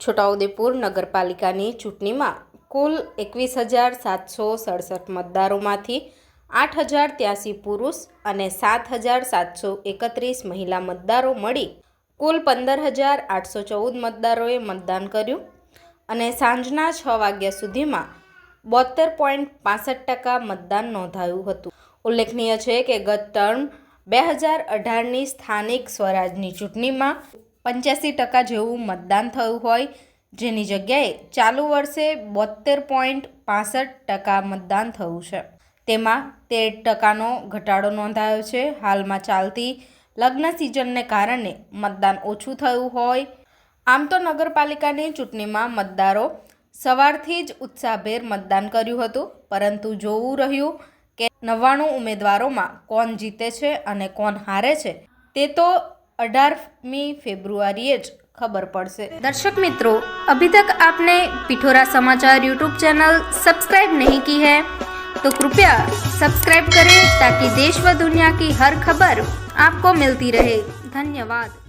છોટાઉદેપુર નગરપાલિકાની ચૂંટણીમાં કુલ 21,767 મતદારોમાંથી 8,083 પુરુષ અને 7,731 મહિલા મતદારો મળી કુલ 15,814 મતદારોએ મતદાન કર્યું અને સાંજના 6 વાગ્યા સુધીમાં 72.65% મતદાન નોંધાયું હતું। ઉલ્લેખનીય છે કે ગત ટર્મ 2018ની સ્થાનિક સ્વરાજની ચૂંટણીમાં 85% જેવું મતદાન થયું હોય, જેની જગ્યાએ ચાલુ વર્ષે 72.65% મતદાન થયું છે। તેમાં 13%નો ઘટાડો નોંધાયો છે। હાલમાં ચાલતી લગ્ન સિઝનને કારણે મતદાન ઓછું થયું હોય। આમ તો નગરપાલિકાની ચૂંટણીમાં મતદારો સવારથી જ ઉત્સાહભેર મતદાન કર્યું હતું, પરંતુ જોવું રહ્યું કે 99 ઉમેદવારોમાં કોણ જીતે છે અને કોણ હારે છે તે તો 18મી ફેબ્રુઆરીએ જ खबर पड़से। दर्शक मित्रों, अभी तक आपने पिठोरा समाचार यूट्यूब चैनल सब्सक्राइब नहीं की है तो कृपया सब्सक्राइब करें ताकि देश व दुनिया की हर खबर आपको मिलती रहे। धन्यवाद।